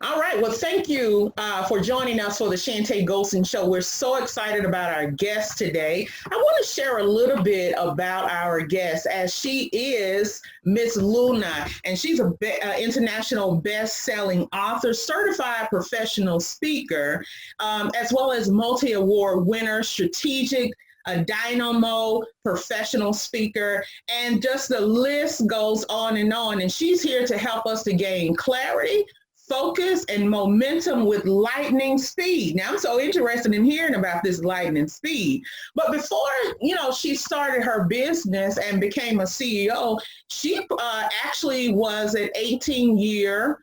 All right. Well, thank you for joining us for the Chantay Golson Show. We're so excited about our guest today. I want to share a little bit about our guest as she is Miss Loubna, and she's an international best-selling author, certified professional speaker, as well as multi-award winner, strategic a dynamo professional speaker, and just the list goes on and on. And she's here to help us to gain clarity, focus, and momentum with lightning speed. Now, I'm so interested in hearing about this lightning speed. But before, she started her business and became a CEO, she actually was an 18-year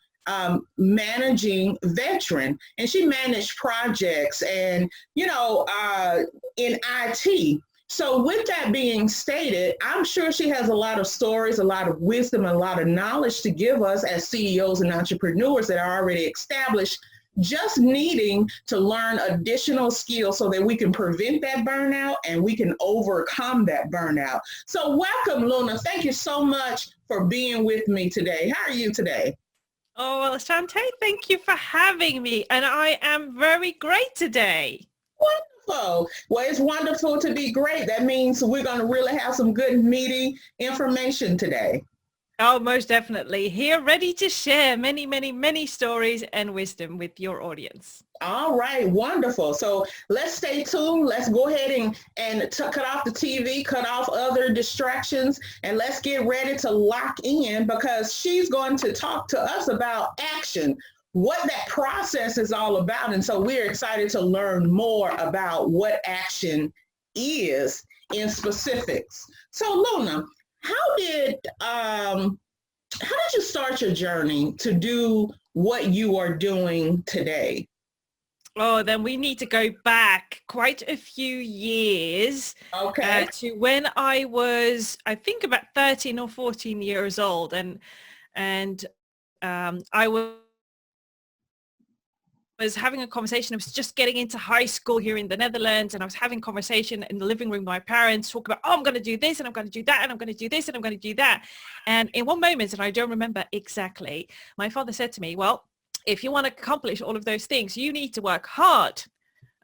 managing veteran, and she managed projects and in IT. So with that being stated, I'm sure she has a lot of stories, a lot of wisdom, a lot of knowledge to give us as CEOs and entrepreneurs that are already established, just needing to learn additional skills so that we can prevent that burnout and we can overcome that burnout. So welcome, Loubna. Thank you so much for being with me today. How are you today? Oh, well, Chantay, thank you for having me. And I am very great today. Wonderful. Well, it's wonderful to be great. That means we're going to really have some good, meaty information today. Oh, most definitely. Here, ready to share many, many, many stories and wisdom with your audience. All right, wonderful. So let's stay tuned. Let's go ahead and cut off the TV, cut off other distractions, and let's get ready to lock in because she's going to talk to us about action, what that process is all about. And so we're excited to learn more about what action is in specifics. So Loubna, how did you start your journey to do what you are doing today? Oh, then we need to go back quite a few years to when I was, I think, about 13 or 14 years old, and I was having a conversation. I was just getting into high school here in the Netherlands, and I was having a conversation in the living room with my parents, talking about, oh, I'm going to do this, and I'm going to do that, and I'm going to do this, and I'm going to do that. And in one moment, and I don't remember exactly, my father said to me, well, if you want to accomplish all of those things, you need to work hard.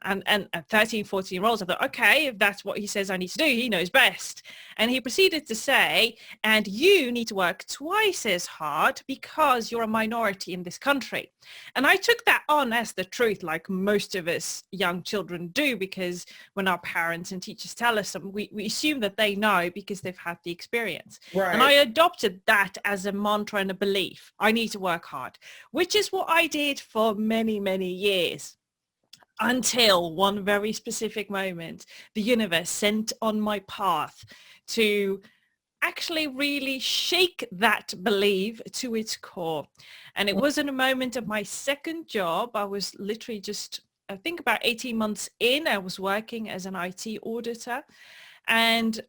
And at 13, 14-year-olds, I thought, okay, if that's what he says I need to do, he knows best. And he proceeded to say, and you need to work twice as hard because you're a minority in this country. And I took that on as the truth, like most of us young children do, because when our parents and teachers tell us something, we assume that they know because they've had the experience. Right. And I adopted that as a mantra and a belief. I need to work hard, which is what I did for many, many years. Until one very specific moment, the universe sent on my path to actually really shake that belief to its core. And it was in a moment of my second job. I was literally just, I think, about 18 months in. I was working as an IT auditor, and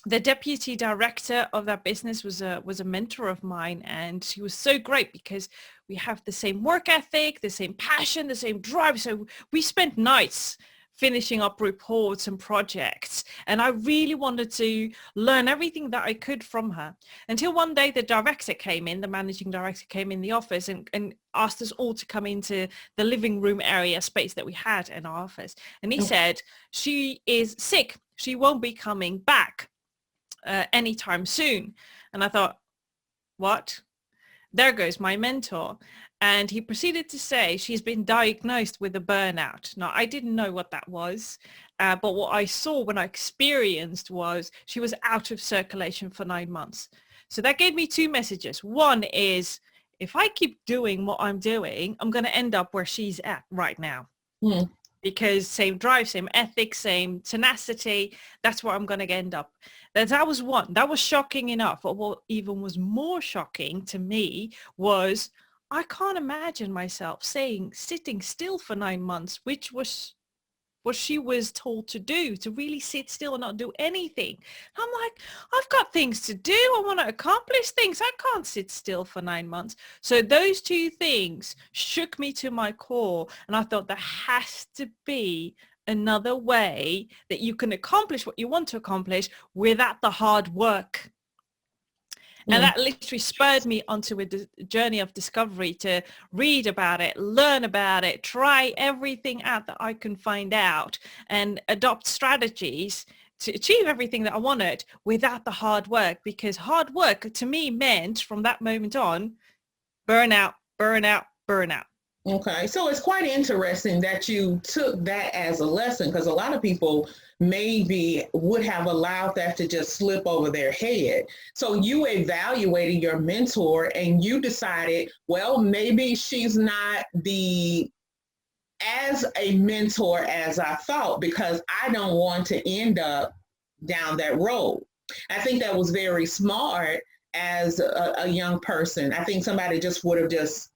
the deputy director of that business was a mentor of mine, and she was so great because we have the same work ethic, the same passion, the same drive. So we spent nights finishing up reports and projects, and I really wanted to learn everything that I could from her, until one day the managing director came in the office and asked us all to come into the living room area space that we had in our office. And he said, she is sick. She won't be coming back anytime soon. And I thought, what? There goes my mentor. And he proceeded to say she's been diagnosed with a burnout. Now, I didn't know what that was, but what I saw when I experienced was she was out of circulation for 9 months. So that gave me two messages. One is, if I keep doing what I'm doing, I'm going to end up where she's at right now. Because same drive, same ethics, same tenacity, that's where I'm going to end up. That was one. That was shocking enough. But what even was more shocking to me was I can't imagine myself sitting still for 9 months, which was what she was told to do, to really sit still and not do anything. I'm like, I've got things to do. I want to accomplish things. I can't sit still for 9 months. So those two things shook me to my core. And I thought there has to be another way that you can accomplish what you want to accomplish without the hard work. And that literally spurred me onto a journey of discovery to read about it, learn about it, try everything out that I can find out and adopt strategies to achieve everything that I wanted without the hard work, because hard work to me meant from that moment on, burnout, burnout, burnout. Okay, so it's quite interesting that you took that as a lesson, because a lot of people maybe would have allowed that to just slip over their head. So you evaluated your mentor and you decided, well, maybe she's not as a mentor as I thought, because I don't want to end up down that road. I think that was very smart as a young person. I think somebody just would have just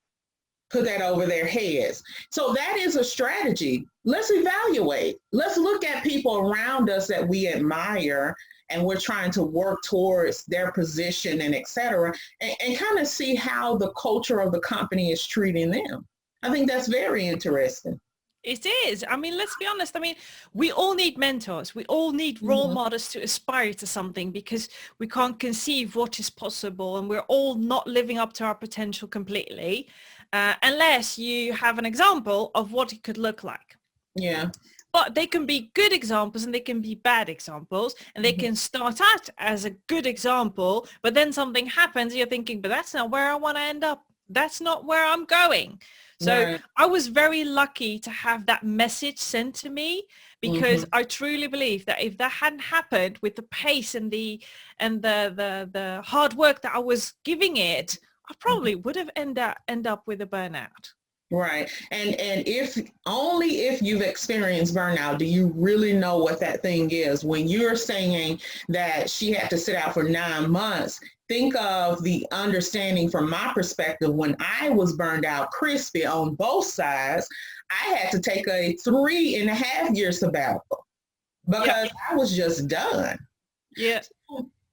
put that over their heads. So that is a strategy. Let's evaluate. Let's look at people around us that we admire and we're trying to work towards their position and et cetera, and kind of see how the culture of the company is treating them. I think that's very interesting. It is. I mean, let's be honest. I mean, we all need mentors. We all need role models to aspire to something, because we can't conceive what is possible and we're all not living up to our potential completely. Unless you have an example of what it could look like. Yeah. But they can be good examples and they can be bad examples, and they can start out as a good example, but then something happens, you're thinking, but that's not where I want to end up. That's not where I'm going. So I was very lucky to have that message sent to me, because I truly believe that if that hadn't happened with the pace and the hard work that I was giving it, I probably would have end up with a burnout. Right. And if only if you've experienced burnout do you really know what that thing is. When you're saying that she had to sit out for 9 months, think of the understanding from my perspective. When I was burned out crispy on both sides, I had to take a 3.5-year sabbatical because I was just done. Yeah.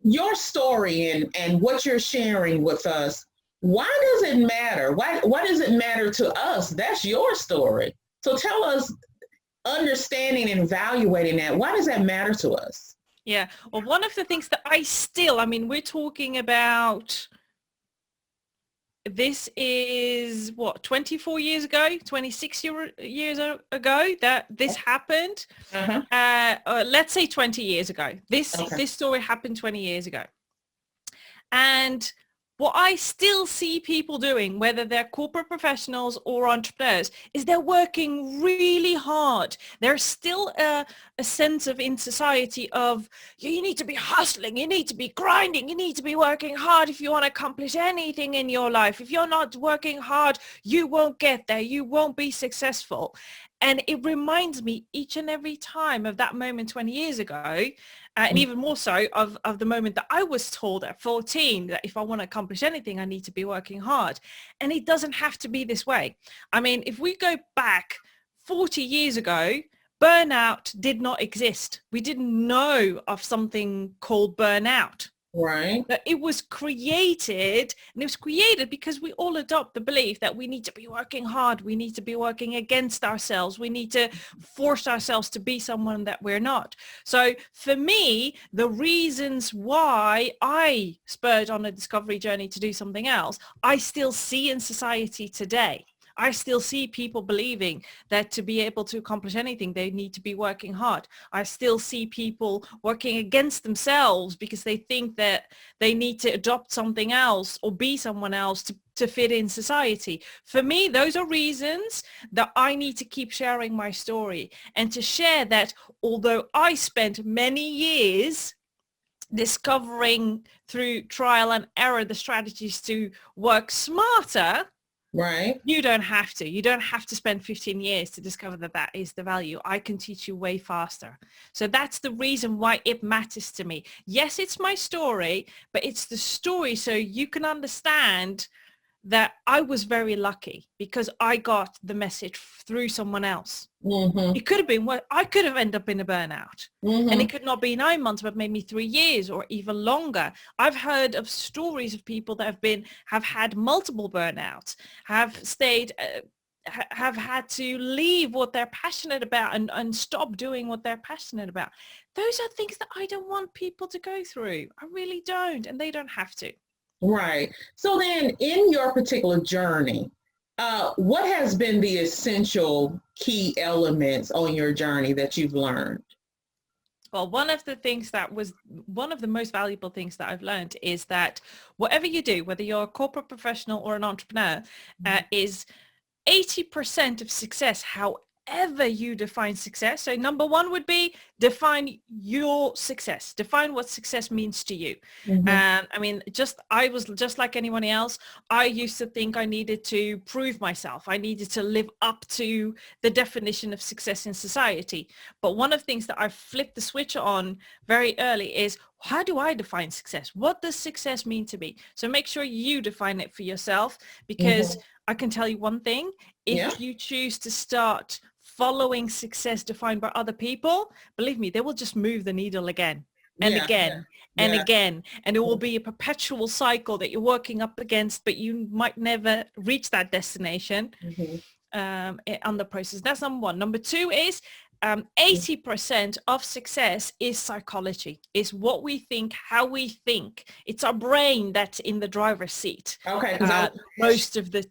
Your story and what you're sharing with us, why does it matter? Why does it matter to us? That's your story. So tell us, understanding and evaluating that, why does that matter to us? Yeah. Well, one of the things that I mean, we're talking about, this is what, 24 years ago, 26 years ago that this happened. Let's say 20 years ago. This story happened 20 years ago. And what I still see people doing, whether they're corporate professionals or entrepreneurs, is they're working really hard. There's still a sense of in society of, you need to be hustling, you need to be grinding, you need to be working hard if you want to accomplish anything in your life. If you're not working hard, you won't get there, you won't be successful. And it reminds me each and every time of that moment 20 years ago, and even more so of the moment that I was told at 14 that if I want to accomplish anything, I need to be working hard. And it doesn't have to be this way. I mean, if we go back 40 years ago, burnout did not exist. We didn't know of something called burnout. Right. But it was created, and it was created because we all adopt the belief that we need to be working hard. We need to be working against ourselves. We need to force ourselves to be someone that we're not. So for me, the reasons why I spurred on a discovery journey to do something else, I still see in society today. I still see people believing that to be able to accomplish anything, they need to be working hard. I still see people working against themselves because they think that they need to adopt something else or be someone else to fit in society. For me, those are reasons that I need to keep sharing my story and to share that although I spent many years discovering through trial and error the strategies to work smarter, right? You don't have to. You don't have to spend 15 years to discover that that is the value. I can teach you way faster. So that's the reason why it matters to me. Yes, it's my story, but it's the story so you can understand that I was very lucky because I got the message through someone else. It could have been what I could have ended up in a burnout, and it could not be 9 months, but maybe 3 years or even longer. I've heard of stories of people that have had multiple burnouts, have stayed, have had to leave what they're passionate about and stop doing what they're passionate about. Those are things that I don't want people to go through. I really don't, and they don't have to. Right. So then in your particular journey, what has been the essential key elements on your journey that you've learned? Well, one of the most valuable things that I've learned is that whatever you do, whether you're a corporate professional or an entrepreneur, is 80% of success, however you define success. So number one would be define your success. Define what success means to you. Mm-hmm. And I mean, I was just like anyone else. I used to think I needed to prove myself. I needed to live up to the definition of success in society. But one of the things that I flipped the switch on very early is, how do I define success? What does success mean to me? So make sure you define it for yourself, because I can tell you one thing, Yeah. if you choose to start following success defined by other people, believe me, they will just move the needle again and Yeah. again Yeah. and Yeah. again. And it will be a perpetual cycle that you're working up against, but you might never reach that destination on the process. That's number one. Number two is 80% of success is psychology. Is what we think, how we think. It's our brain that's in the driver's seat. Okay. Most of the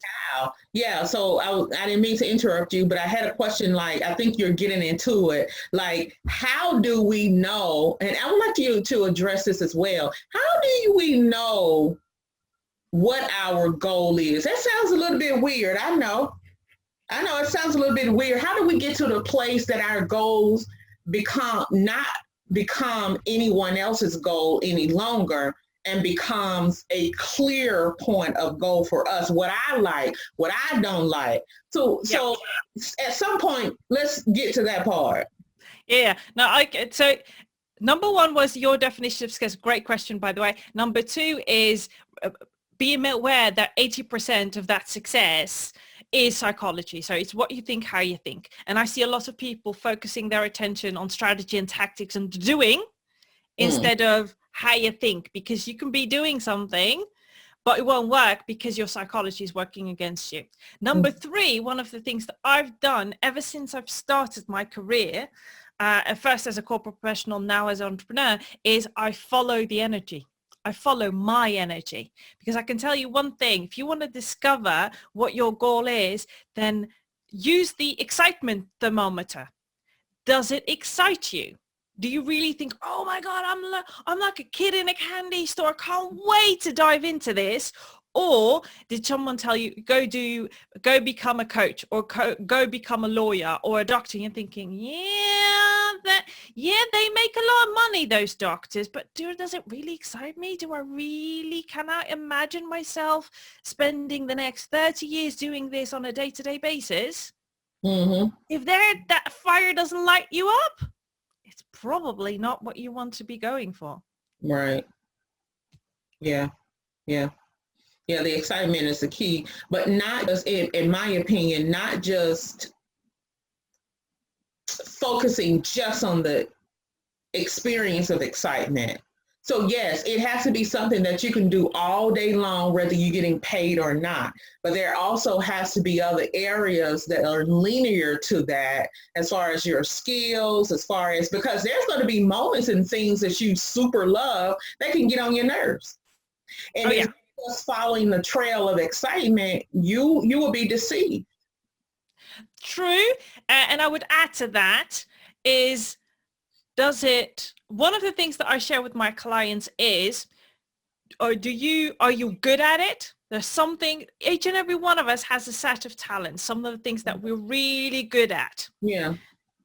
Yeah. So I didn't mean to interrupt you, but I had a question. Like, I think you're getting into it. Like, how do we know? And I would like you to address this as well. How do we know what our goal is? That sounds a little bit weird. I know it sounds a little bit weird. How do we get to the place that our goals not become anyone else's goal any longer and becomes a clear point of goal for us? What I like, what I don't like. So at some point, let's get to that part. Yeah. No, so number one was your definition of success. Great question, by the way. Number two is being aware that 80% of that success is psychology. So it's what you think, how you think. And I see a lot of people focusing their attention on strategy and tactics and doing instead of how you think, because you can be doing something, but it won't work because your psychology is working against you. Number three, one of the things that I've done ever since I've started my career, at first as a corporate professional, now as an entrepreneur, is I follow the energy. I follow my energy, because I can tell you one thing. If you want to discover what your goal is, then use the excitement thermometer. Does it excite you? Do you really think, oh my God, I'm like a kid in a candy store. I can't wait to dive into this. Or did someone tell you, go become a coach, or go become a lawyer or a doctor? And you're thinking, they make a lot of money, those doctors, but does it really excite me? Can I imagine myself spending the next 30 years doing this on a day-to-day basis? If that fire doesn't light you up, it's probably not what you want to be going for. Right. Yeah. Yeah. Yeah, the excitement is the key, but not just, in my opinion, not just focusing just on the experience of excitement. So yes, it has to be something that you can do all day long, whether you're getting paid or not. But there also has to be other areas that are linear to that, as far as your skills, because there's going to be moments and things that you super love that can get on your nerves. And if you're just following the trail of excitement, you will be deceived. True. And I would add to that is, one of the things that I share with my clients is, are you good at it? There's something, each and every one of us has a set of talents, some of the things that we're really good at. Yeah.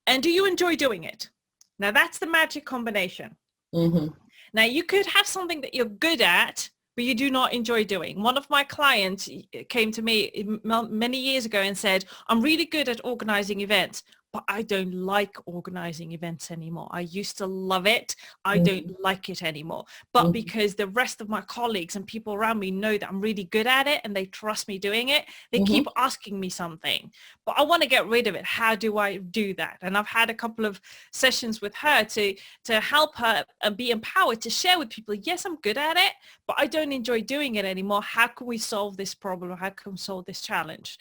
And do you enjoy doing it? Now that's the magic combination. Now you could have something that you're good at, but you do not enjoy doing. One of my clients came to me many years ago and said, I'm really good at organizing events, but I don't like organizing events anymore. I used to love it. I don't like it anymore. But because the rest of my colleagues and people around me know that I'm really good at it and they trust me doing it, they keep asking me something. But I want to get rid of it. How do I do that? And I've had a couple of sessions with her to help her be empowered to share with people, yes, I'm good at it, but I don't enjoy doing it anymore. How can we solve this problem? How can we solve this challenge?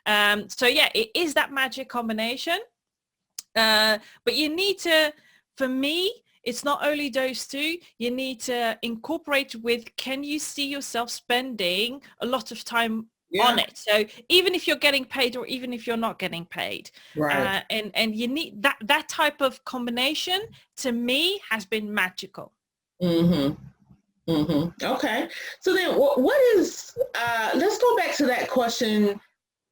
So yeah, it is that magic combination. But you need to, for me, it's not only those two, you need to incorporate with, can you see yourself spending a lot of time on Yeah. it? So even if you're getting paid or even if you're not getting paid, Right. and you need that type of combination, to me, has been magical. Mm-hmm. Mm-hmm. Okay. So then what is, let's go back to that question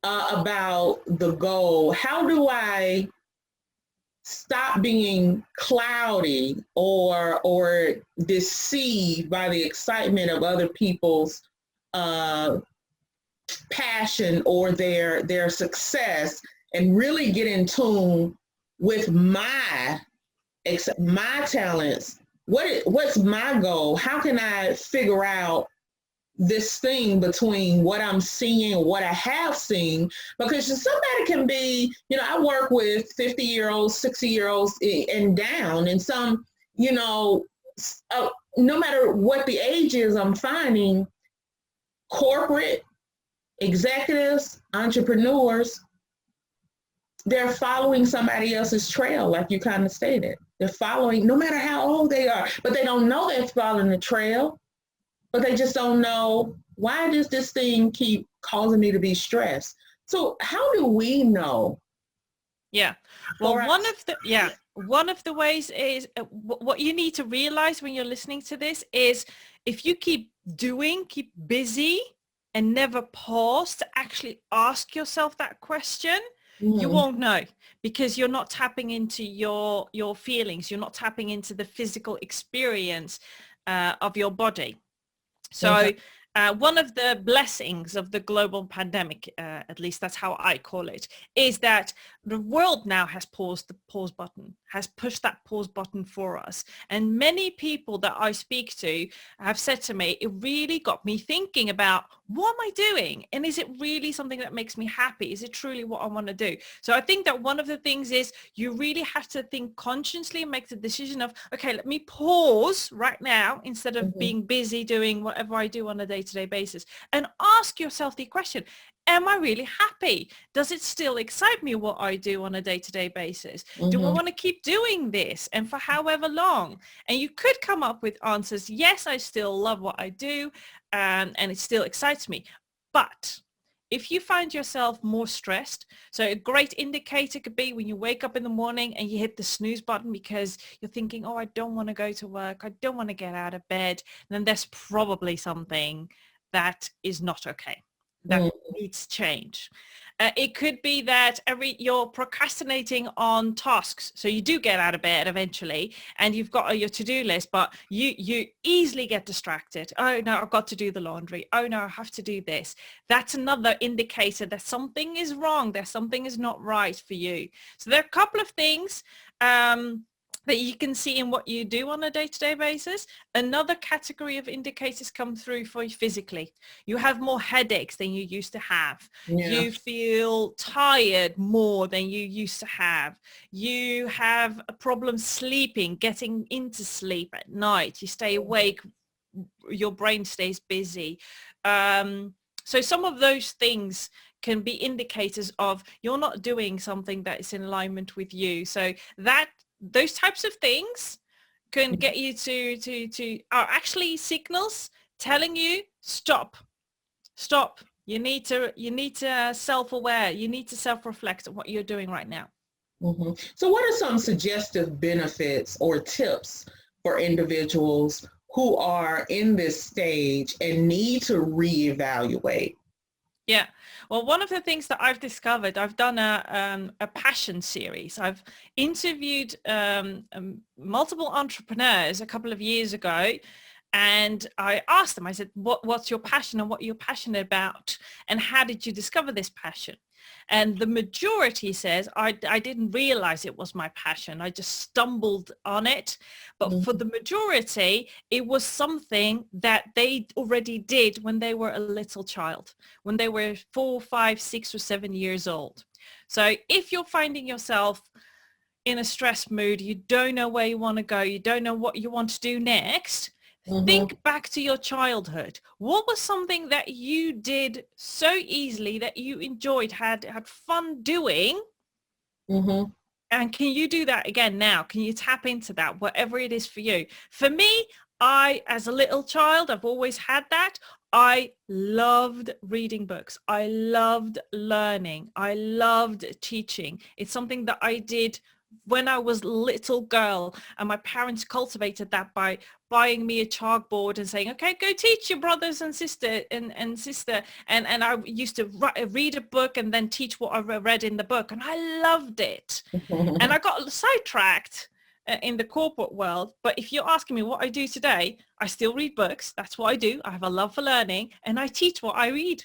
about the goal. How do I stop being cloudy or deceived by the excitement of other people's uh, passion or their success, and really get in tune with my talents? What's my goal? How can I figure out this thing between what I'm seeing and what I have seen? Because somebody can be, I work with 50-year-olds, 60-year-olds and down, and some, no matter what the age is, I'm finding corporate executives, entrepreneurs, they're following somebody else's trail, like you kind of stated. They're following, no matter how old they are, but they don't know they're following the trail, but they just don't know, why does this thing keep causing me to be stressed? So how do we know? Yeah. Well, one of the ways is, what you need to realize when you're listening to this is, if you keep busy and never pause to actually ask yourself that question, you won't know, because you're not tapping into your feelings. You're not tapping into the physical experience of your body. So one of the blessings of the global pandemic, at least that's how I call it, is that the world now has paused the pause button, has pushed that pause button for us. And many people that I speak to have said to me, it really got me thinking about, what am I doing? And is it really something that makes me happy? Is it truly what I want to do? So I think that one of the things is, you really have to think consciously and make the decision of, okay, let me pause right now instead of being busy doing whatever I do on a day-to-day basis, and ask yourself the question, am I really happy? Does it still excite me what I do on a day-to-day basis? Do I want to keep doing this, and for however long? And you could come up with answers. Yes, I still love what I do, and it still excites me. But if you find yourself more stressed, so a great indicator could be when you wake up in the morning and you hit the snooze button because you're thinking, oh, I don't want to go to work, I don't want to get out of bed, then there's probably something that is not okay, that needs change. It could be that you're procrastinating on tasks. So you do get out of bed eventually and you've got your to-do list, but you easily get distracted. Oh no, I've got to do the laundry. Oh no, I have to do this. That's another indicator that something is wrong, that something is not right for you. So there are a couple of things that you can see in what you do on a day-to-day basis. Another category of indicators come through for you physically. You have more headaches than you used to have. Yeah. You feel tired more than you used to have. You have a problem sleeping, getting into sleep at night. You stay awake, your brain stays busy. So some of those things can be indicators of you're not doing something that is in alignment with you. So those types of things can get you to are actually signals telling you, stop. You need to self-aware. You need to self-reflect on what you're doing right now. So what are some suggestive benefits or tips for individuals who are in this stage and need to reevaluate? Yeah. Well, one of the things that I've discovered, I've done a passion series. I've interviewed multiple entrepreneurs a couple of years ago, and I asked them, I said, what's your passion and what you're passionate about? And how did you discover this passion? And the majority says, I didn't realize it was my passion. I just stumbled on it. But for the majority, it was something that they already did when they were a little child, when they were 4, 5, 6, or 7 years old. So if you're finding yourself in a stress mood, you don't know where you want to go, you don't know what you want to do next, think back to your childhood. What was something that you did so easily that you enjoyed, had fun doing, And can you do that again now? Can you tap into that, whatever it is for you? For me, as a little child, I've always had that. I loved reading books. I loved learning. I loved teaching. It's something that I did when I was a little girl, and my parents cultivated that by buying me a chalkboard and saying, okay, go teach your brothers and sister and sister. And I used to read a book and then teach what I read in the book. And I loved it. And I got sidetracked in the corporate world. But if you're asking me what I do today, I still read books. That's what I do. I have a love for learning, and I teach what I read.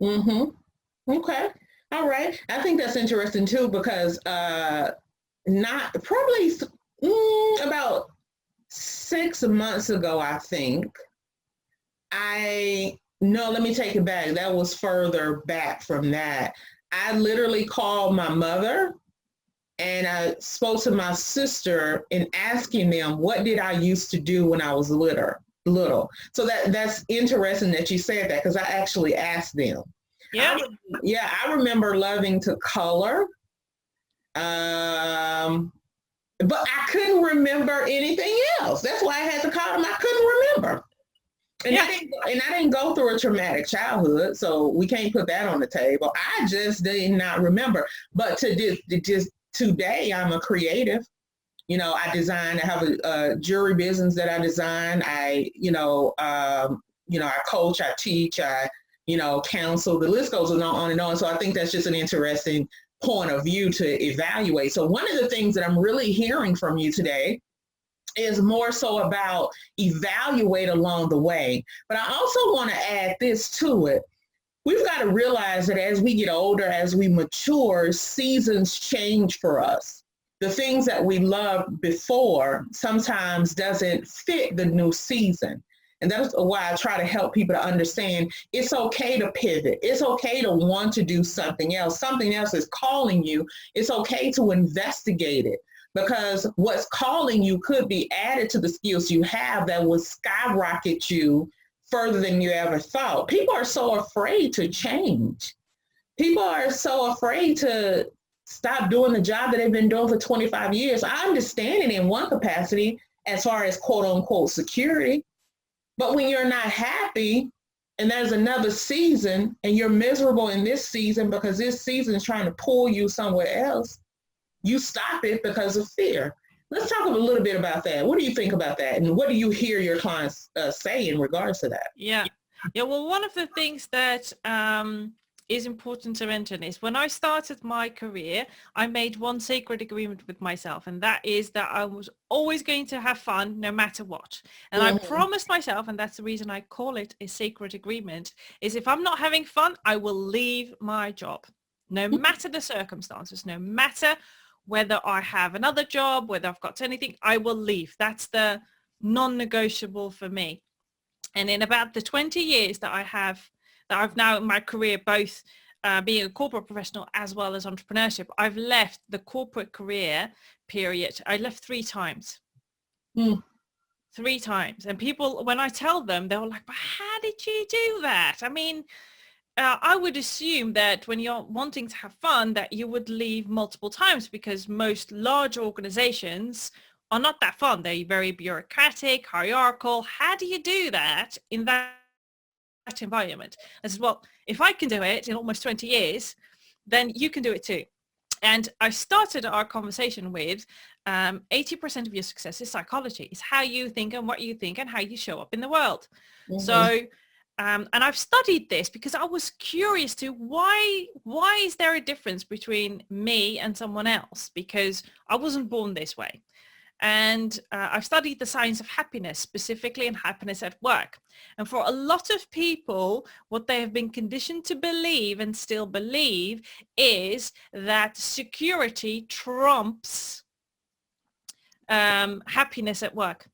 Okay. All right. I think that's interesting too, because not probably about 6 months ago, I think. Let me take it back. That was further back from that. I literally called my mother and I spoke to my sister and asking them, what did I used to do when I was little? So that's interesting that you said that, because I actually asked them. Yeah. I remember loving to color. But I couldn't remember anything else. That's why I had to call them. I couldn't remember. And I didn't go through a traumatic childhood, so we can't put that on the table. I just did not remember. But just today, I'm a creative. I design. I have a jewelry business that I design. I coach, I teach, I counsel. The list goes on and on. So I think that's just an interesting point of view to evaluate. So one of the things that I'm really hearing from you today is more so about evaluate along the way. But I also want to add this to it. We've got to realize that as we get older, as we mature, seasons change for us. The things that we loved before sometimes doesn't fit the new season. And that's why I try to help people to understand it's okay to pivot. It's okay to want to do something else. Something else is calling you. It's okay to investigate it, because what's calling you could be added to the skills you have that will skyrocket you further than you ever thought. People are so afraid to change. People are so afraid to stop doing the job that they've been doing for 25 years. I understand it in one capacity as far as quote unquote security. But when you're not happy and there's another season and you're miserable in this season because this season is trying to pull you somewhere else, you stop it because of fear. Let's talk a little bit about that. What do you think about that? And what do you hear your clients say in regards to that? Yeah. Well, one of the things that is important to mention is when I started my career, I made one sacred agreement with myself, and that is that I was always going to have fun no matter what. And I promised myself, and that's the reason I call it a sacred agreement, is if I'm not having fun, I will leave my job, no matter the circumstances, no matter whether I have another job, whether I've got anything, I will leave. That's the non-negotiable for me. And in about the 20 years that I've now in my career, both being a corporate professional as well as entrepreneurship, I've left the corporate career period. I left 3 times. 3 times. And people, when I tell them, they're like, but how did you do that? I mean, I would assume that when you're wanting to have fun, that you would leave multiple times, because most large organizations are not that fun. They're very bureaucratic, hierarchical. How do you do that in that environment? I said, well, if I can do it in almost 20 years, then you can do it too. And I started our conversation with 80% of your success is psychology. It's how you think and what you think and how you show up in the world. So, and I've studied this because I was curious to why is there a difference between me and someone else? Because I wasn't born this way. And I've studied the science of happiness, specifically in happiness at work. And for a lot of people, what they have been conditioned to believe and still believe is that security trumps happiness at work.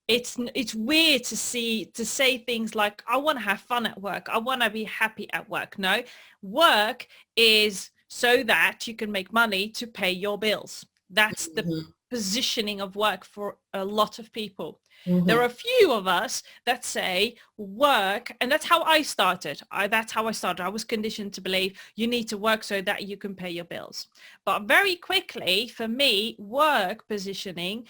It's weird to say things like, I want to have fun at work. I want to be happy at work. No, work is so that you can make money to pay your bills. That's the positioning of work for a lot of people. Mm-hmm. There are a few of us that say work, and that's how I started. I was conditioned to believe you need to work so that you can pay your bills. But very quickly, for me, work positioning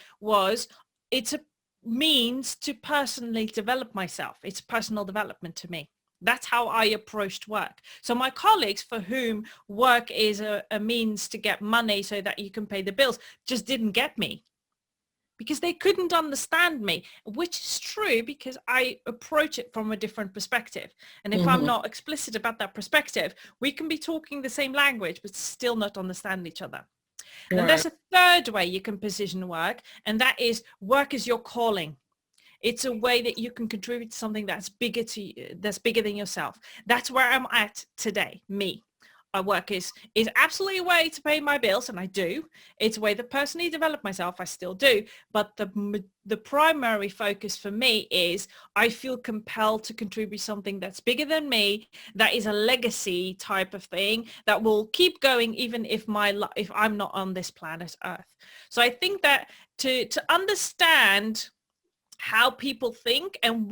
it's a means to personally develop myself. It's personal development to me. That's how I approached work. So my colleagues for whom work is a means to get money so that you can pay the bills just didn't get me, because they couldn't understand me, which is true because I approach it from a different perspective. And if I'm not explicit about that perspective, we can be talking the same language, but still not understand each other. Right. And there's a third way you can position work, and that is work is your calling. It's a way that you can contribute to something that's bigger than yourself. That's where I'm at today, me. Work is absolutely a way to pay my bills, and I do. It's a way to personally develop myself, I still do. But the primary focus for me is I feel compelled to contribute something that's bigger than me, that is a legacy type of thing that will keep going even if I'm not on this planet Earth. So I think that to understand how people think and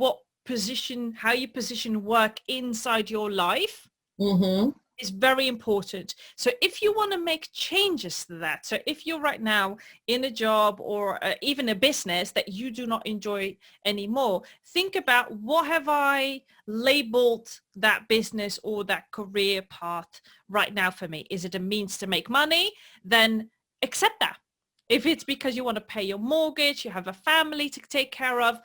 how you position work inside your life is very important. So if you want to make changes to that, so if you're right now in a job or even a business that you do not enjoy anymore, think about, what have I labeled that business or that career path right now for me? Is it a means to make money? Then accept that. If it's because you want to pay your mortgage, you have a family to take care of,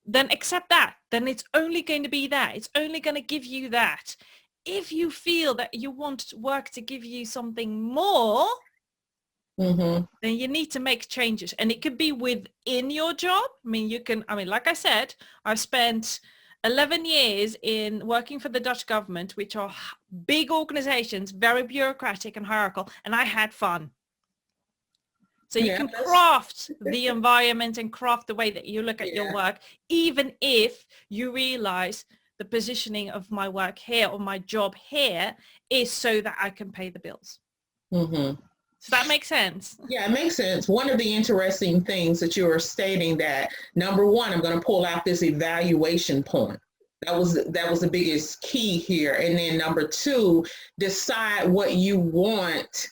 then accept that. Then it's only going to be that. It's only going to give you that. If you feel that you want work to give you something more, then you need to make changes. And it could be within your job. Like I said, I've spent 11 years in working for the Dutch government, which are big organizations, very bureaucratic and hierarchical, and I had fun. So you can craft the environment and craft the way that you look at your work, even if you realize the positioning of my work here or my job here is so that I can pay the bills. Does that make sense? Yeah, it makes sense. One of the interesting things that you were stating, that number one, I'm going to pull out this evaluation point. That was the biggest key here. And then number two, decide what you want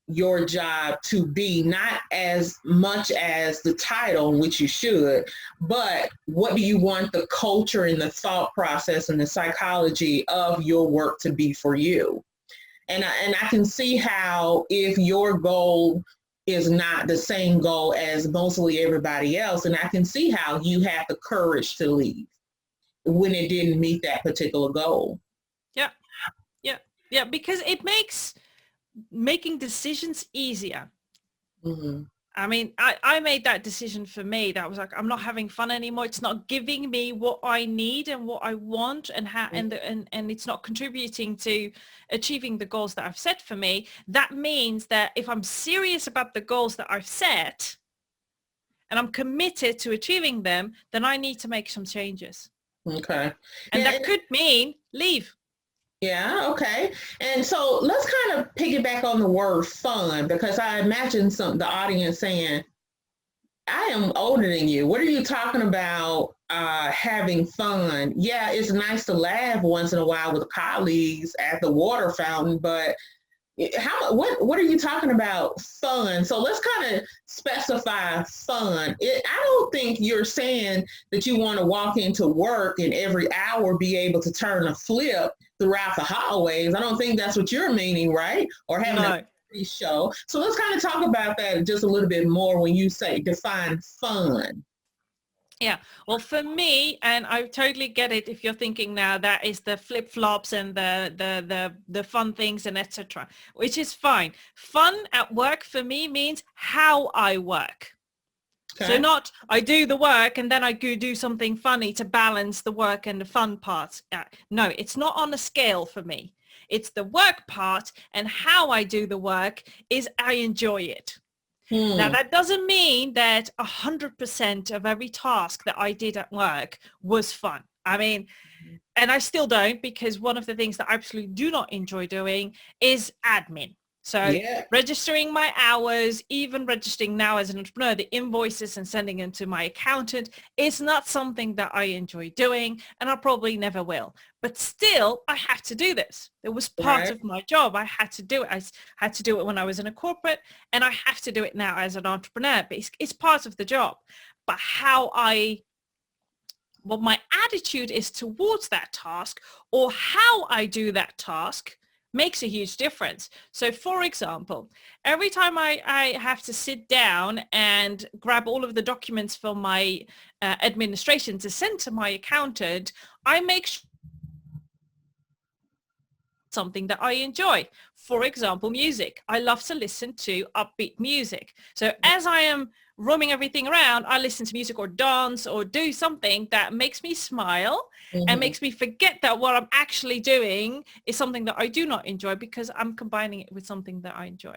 your job to be, not as much as the title, which you should, but what do you want the culture and the thought process and the psychology of your work to be for you? And I can see how, if your goal is not the same goal as mostly everybody else, and I can see how you have the courage to leave when it didn't meet that particular goal. Yeah, because it makes making decisions easier. I made that decision for me. That was like, I'm not having fun anymore. It's not giving me what I need and what I want, and and it's not contributing to achieving the goals that I've set for me. That means that if I'm serious about the goals that I've set and I'm committed to achieving them, then I need to make some changes. Okay. And that could mean leave. Yeah, okay. And so let's kind of piggyback on the word fun, because I imagine the audience saying, I am older than you. What are you talking about having fun? Yeah, it's nice to laugh once in a while with colleagues at the water fountain, but what are you talking about fun? So let's kind of specify fun. I don't think you're saying that you want to walk into work and every hour be able to turn a flip throughout the hallways. I don't think that's what you're meaning, right? Or having a show. So let's kind of talk about that just a little bit more when you say define fun. Yeah, well, for me, and I totally get it if you're thinking now that is the flip-flops and the fun things and etc., which is fine. Fun at work for me means how I work. Okay. So not I do the work and then I go do something funny to balance the work and the fun parts. No, it's not on a scale for me. It's the work part, and how I do the work is I enjoy it. Now, that doesn't mean that 100% of every task that I did at work was fun. And I still don't, because one of the things that I absolutely do not enjoy doing is admin. So Yeah. registering my hours, even registering now as an entrepreneur, the invoices and sending them to my accountant is not something that I enjoy doing, and I probably never will. But still, I have to do this. It was part Right. of my job. I had to do it. I had to do it when I was in a corporate, and I have to do it now as an entrepreneur. But it's part of the job. But what my attitude is towards that task, or how I do that task, makes a huge difference. So for example, every time I have to sit down and grab all of the documents for my administration to send to my accountant, I make sure something that I enjoy. For example, music. I love to listen to upbeat music. So as I am roaming everything around, I listen to music or dance or do something that makes me smile and makes me forget that what I'm actually doing is something that I do not enjoy, because I'm combining it with something that I enjoy.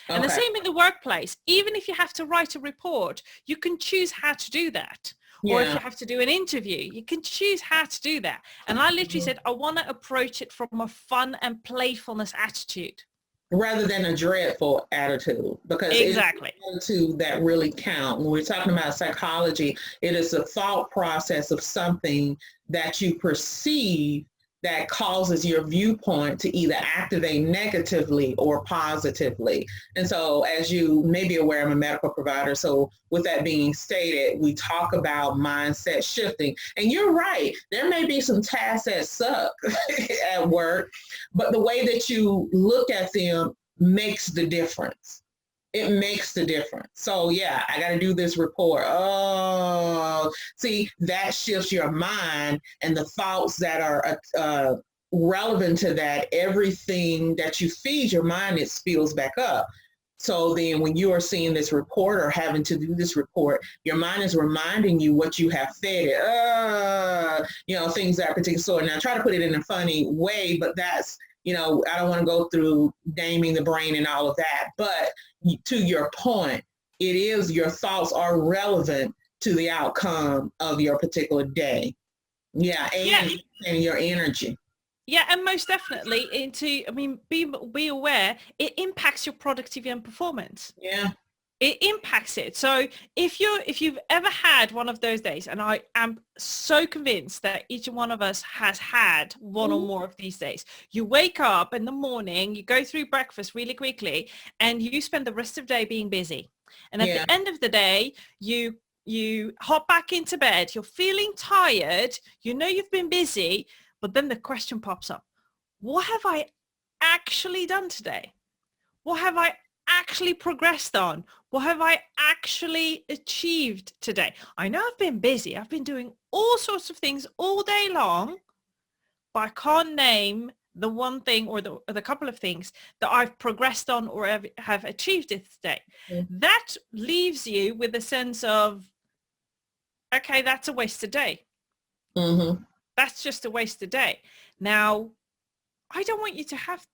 And the Okay. same in the workplace. Even if you have to write a report, you can choose how to do that. Or if Yeah. you have to do an interview, you can choose how to do that. And I literally said, I want to approach it from a fun and playfulness attitude. Rather than a dreadful attitude, because it's Exactly. the attitude that really count. When we're talking about psychology, it is the thought process of something that you perceive that causes your viewpoint to either activate negatively or positively. And so, as you may be aware, I'm a medical provider. So with that being stated, we talk about mindset shifting. And you're right, there may be some tasks that suck at work, but the way that you look at them makes the difference. It makes the difference. So yeah, I got to do this report. Oh, see, that shifts your mind, and the thoughts that are relevant to that, everything that you feed your mind, it spills back up. So then when you are seeing this report or having to do this report, your mind is reminding you what you have fed it, things that particular sort. Now, I try to put it in a funny way, but that's, I don't want to go through naming the brain and all of that. But to your point, it is, your thoughts are relevant to the outcome of your particular day. Yeah, and your energy. Yeah, and most definitely be aware, it impacts your productivity and performance. Yeah. It impacts it. So if you've ever had one of those days, and I am so convinced that each one of us has had one or more of these days, you wake up in the morning, you go through breakfast really quickly, and you spend the rest of the day being busy. And at the end of the day, you hop back into bed, you're feeling tired, you've been busy, but then the question pops up: what have I actually done today? What have I actually progressed on? What have I actually achieved today? I know I've been busy. I've been doing all sorts of things all day long, but I can't name the one thing or the couple of things that I've progressed on or have achieved this day. Mm-hmm. That leaves you with a sense of, okay, that's a wasted day. Mm-hmm. That's just a wasted day. Now, I don't want you to have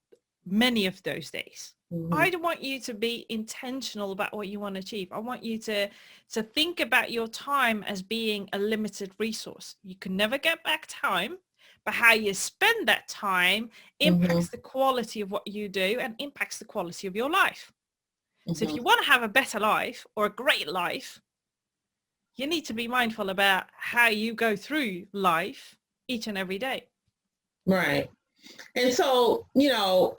many of those days. Mm-hmm. I don't want you to be intentional about what you want to achieve. I want you to think about your time as being a limited resource. You can never get back time, but how you spend that time impacts the quality of what you do and impacts the quality of your life. So if you want to have a better life or a great life, you need to be mindful about how you go through life each and every day. Right. And so,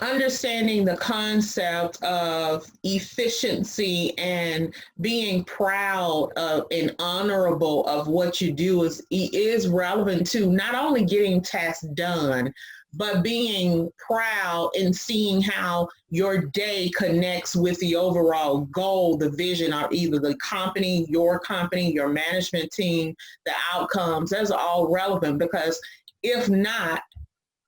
understanding the concept of efficiency and being proud of and honorable of what you do is relevant to not only getting tasks done, but being proud and seeing how your day connects with the overall goal, the vision, or either the company, your management team, the outcomes. Those are all relevant, because if not,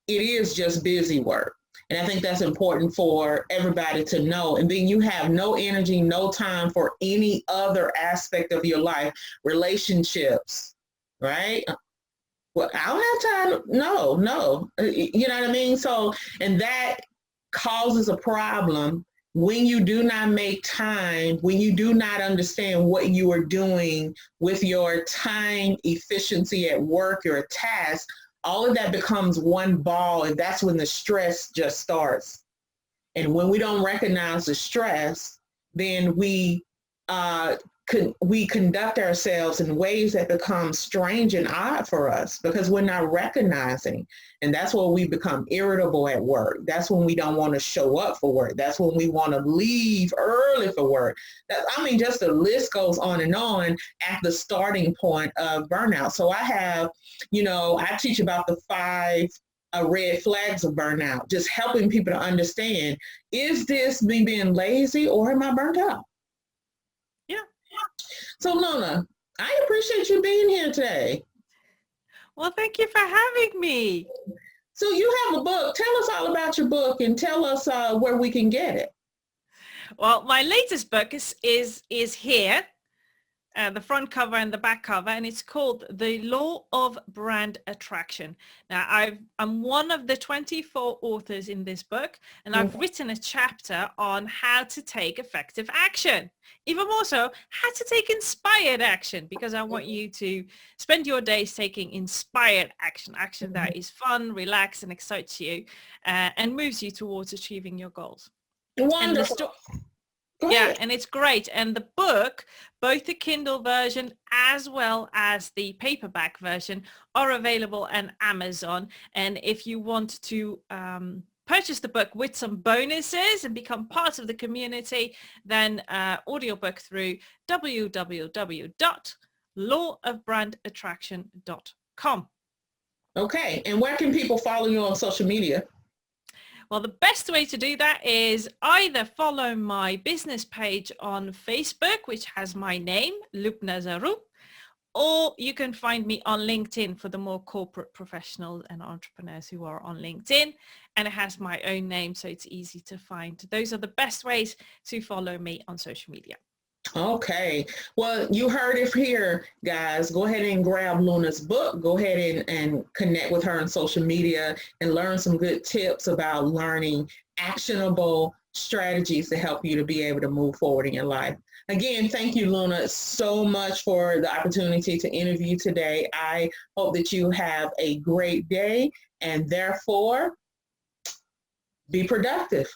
it is just busy work. And I think that's important for everybody to know. And then you have no energy, no time for any other aspect of your life, relationships, right? Well, I don't have time. No. You know what I mean? So, and that causes a problem when you do not make time, when you do not understand what you are doing with your time efficiency at work, your task. All of that becomes one ball, and that's when the stress just starts. And when we don't recognize the stress, then we conduct ourselves in ways that become strange and odd for us because we're not recognizing. And that's when we become irritable at work. That's when we don't want to show up for work. That's when we want to leave early for work. Just the list goes on and on at the starting point of burnout. So I teach about the 5 red flags of burnout, just helping people to understand, is this me being lazy or am I burnt out? Yeah. So Loubna, I appreciate you being here today. Well, thank you for having me. So you have a book. Tell us all about your book and tell us where we can get it. Well, my latest book is here, the front cover and the back cover, and it's called The Law of Brand Attraction. Now, I'm one of the 24 authors in this book, and I've written a chapter on how to take effective action. Even more so, how to take inspired action, because I want you to spend your days taking inspired action that is fun, relaxed, and excites you, and moves you towards achieving your goals. Wonderful. Yeah, and it's great. And the book, both the Kindle version as well as the paperback version, are available on Amazon. And if you want to purchase the book with some bonuses and become part of the community, then audiobook through www.lawofbrandattraction.com. Okay. And where can people follow you on social media? Well, the best way to do that is either follow my business page on Facebook, which has my name, Loubna Zarrou, or you can find me on LinkedIn for the more corporate professionals and entrepreneurs who are on LinkedIn, and it has my own name, so it's easy to find. Those are the best ways to follow me on social media. Okay. Well, you heard it here, guys. Go ahead and grab Loubna's book. Go ahead and connect with her on social media and learn some good tips about learning actionable strategies to help you to be able to move forward in your life. Again, thank you, Loubna, so much for the opportunity to interview today. I hope that you have a great day and therefore be productive.